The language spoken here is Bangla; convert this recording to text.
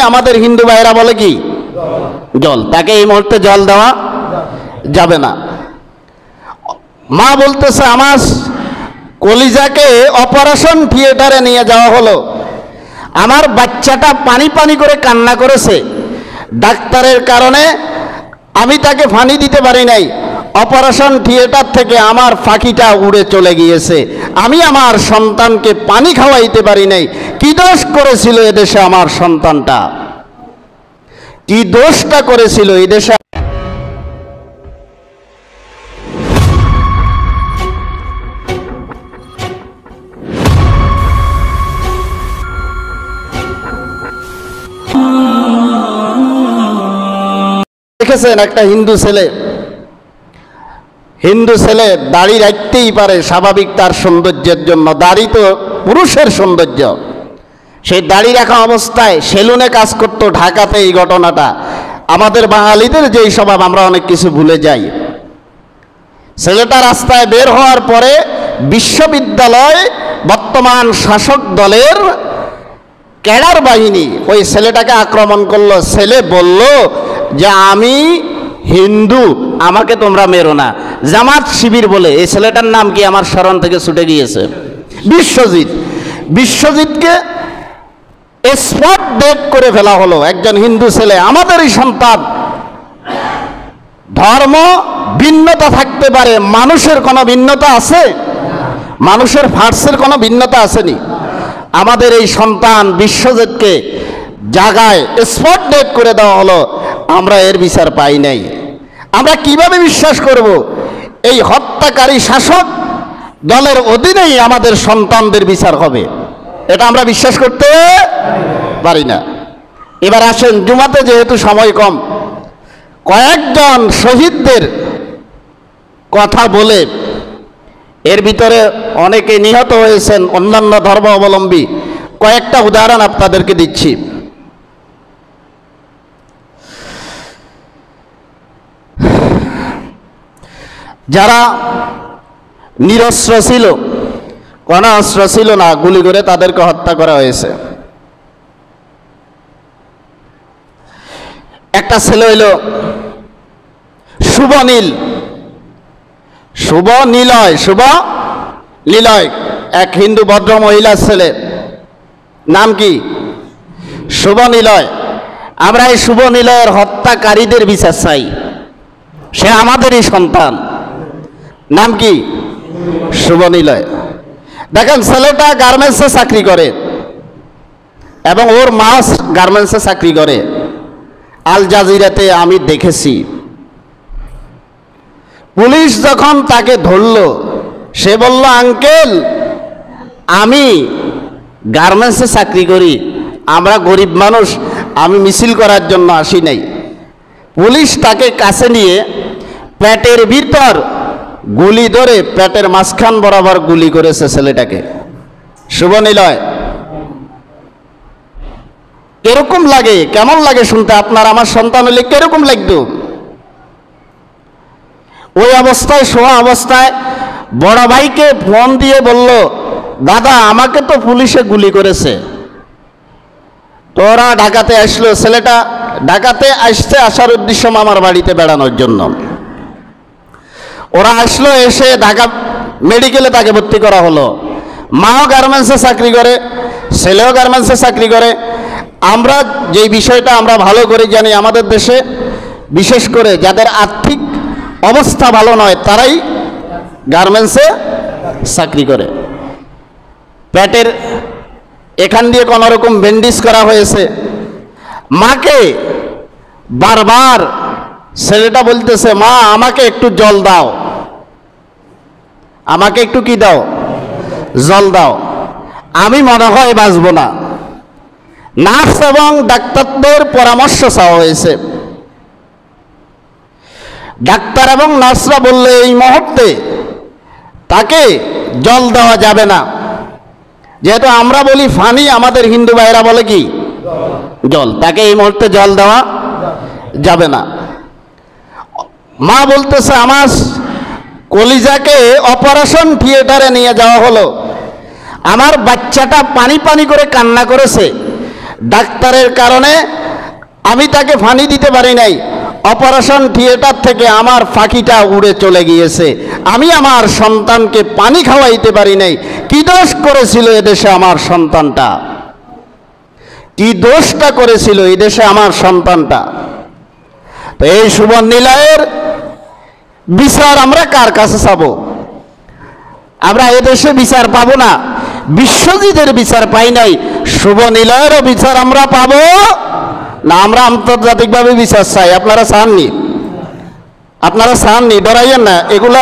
আমাদের হিন্দু ভাইরা বলে কি জল, তাকে এই মুহূর্তে জল দেওয়া যাবে না। মা বলতেছে আমার কলিজাকে অপারেশন থিয়েটারে নিয়ে যাওয়া হলো, আমার বাচ্চাটা পানি পানি করে কান্না করেছে, ডাক্তারের কারণে আমি তাকে পানি দিতে পারি নাই, অপারেশন থিয়েটার থেকে আমার ফাঁকিটা উড়ে চলে গিয়েছে, আমি আমার সন্তানকে পানি খাওয়াইতে পারি নাই। কি দোষ করেছিল এদেশে আমার সন্তানটা, কি দোষটা করেছিল এদেশে? দেখেছেন একটা হিন্দু ছেলে দাড়ি রাখতেই পারে স্বাভাবিক তার সৌন্দর্যের জন্য, দাড়ি তো পুরুষের সৌন্দর্য, সেই দাড়ি রাখা অবস্থায় সেলুনে কাজ করতো ঢাকাতে। এই ঘটনাটা আমাদের বাঙালিদের যেই স্বভাব, আমরা অনেক কিছু ভুলে যাই। ছেলেটা রাস্তায় বের হওয়ার পরে বিশ্ববিদ্যালয় বর্তমান শাসক দলের ক্যাডার বাহিনী ওই ছেলেটাকে আক্রমণ করলো। ছেলে বলল যে আমি হিন্দু, আমাকে তোমরা মেরো না। জামাত শিবির বলে, এই ছেলেটার নাম কি আমার স্মরণ থেকে ছুটে গিয়েছে, বিশ্বজিৎকে স্পট ডেট করে ফেলা হলো। একজন হিন্দু ছেলে, আমাদেরই সন্তান। ধর্ম ভিন্নতা থাকতে পারে, মানুষের কোনো ভিন্নতা আছে? মানুষের ফার্সের কোনো ভিন্নতা আসেনি। আমাদের এই সন্তান বিশ্বজিৎকে জায়গায় স্পট ডেট করে দেওয়া হলো, আমরা এর বিচার পাই নাই। আমরা কিভাবে বিশ্বাস করব এই হত্যাকারী শাসক দলের অধীনেই আমাদের সন্তানদের বিচার হবে? এটা আমরা বিশ্বাস করতে পারি না। এবার আসেন, জুমাতে যেহেতু সময় কম, কয়েকজন শহীদদের কথা বলে, এর ভিতরে অনেকে নিহত হয়েছেন অন্যান্য ধর্মাবলম্বী, কয়েকটা উদাহরণ আপনাদেরকে দিচ্ছি। যারা নিরস্ত্র ছিল, কোনো অস্ত্র ছিল না, গুলি করে তাদেরকে হত্যা করা হয়েছে। একটা ছেলে হইল শুভ নিলয়, এক হিন্দু ভদ্র মহিলার ছেলে, নাম কি? শুভ নিলয়। আমরা এই শুভ নিলয়ের হত্যাকারীদের বিচার চাই, সে আমাদেরই সন্তান। নাম কি? শুভ নিলয়। দেখেন, ছেলেটা গার্মেন্টসে চাকরি করে এবং ওর মা গার্মেন্টসে চাকরি করে। আল জাজিরাতে আমি দেখেছি, পুলিশ যখন তাকে ধরল, সে বলল আঙ্কেল আমি গার্মেন্টসে চাকরি করি, আমরা গরিব মানুষ, আমি মিছিল করার জন্য আসি নাই। পুলিশ তাকে কাছে নিয়ে পেটের ভিতর গুলি ধরে পেটের মাঝখান বরাবর গুলি করেছে ছেলেটাকে। শুভ নিলয়। কিরকম লাগে, কেমন লাগে শুনতে? আপনার আমার সন্তান হলে কিরকম লাগতো? ওই অবস্থায়, শোয়া অবস্থায় বড় ভাইকে ফোন দিয়ে বলল, দাদা আমাকে তো পুলিশে গুলি করেছে। তোরা ঢাকাতে আসলো, ছেলেটা ঢাকাতে আসার উদ্দেশ্য মামার বাড়িতে বেড়ানোর জন্য। ওরা আসলো, এসে ঢাকা মেডিকেলে তাকে ভর্তি করা হলো। মাও গার্মেন্টসে চাকরি করে, ছেলেও গার্মেন্টসে চাকরি করে। আমরা যেই বিষয়টা আমরা ভালো করে জানি, আমাদের দেশে বিশেষ করে যাদের আর্থিক অবস্থা ভালো নয় তারাই গার্মেন্টসে চাকরি করে। পেটের এখান দিয়ে কোনো রকম ব্যান্ডেজ করা হয়েছে। মাকে বারবার ছেলেটা বলতেছে, মা আমাকে একটু জল দাও, আমাকে একটু কি দাও, জল দাও, আমি মনে হয় বাঁচব না। নার্স এবং ডাক্তারদের পরামর্শ চাওয়া হয়েছে। ডাক্তার এবং নার্সরা বললে এই মুহূর্তে তাকে জল দেওয়া যাবে না, যেহেতু আমরা বলি ফানি, আমাদের হিন্দু ভাইরা বলে কি জল, তাকে এই মুহূর্তে জল দেওয়া যাবে না। মা বলতেছে আমার কলিজাকে অপারেশন থিয়েটারে নিয়ে যাওয়া হলো, আমার বাচ্চাটা পানি পানি করে কান্না করেছে, ডাক্তারের কারণে আমি তাকে ফানি দিতে পারি নাই, অপারেশন থিয়েটার থেকে আমার ফাঁকিটা উড়ে চলে গিয়েছে, আমি আমার সন্তানকে পানি খাওয়াইতে পারি নাই। কি দোষ করেছিল এদেশে আমার সন্তানটা? কি দোষটা করেছিল এদেশে আমার সন্তানটা? তো এই সুবন নিলয়ের বিচার আমরা কার কাছে চাবো? আমরা এদেশে বিচার পাবো না, বিশ্বজিতের বিচার পাই নাই, সুবন নিলয়েরও বিচার আমরা পাবো না? আমরা আন্তর্জাতিকভাবে বিচার চাই। আপনারা চাননি? আপনারা চাননি? ডরাইয়েন না, এগুলা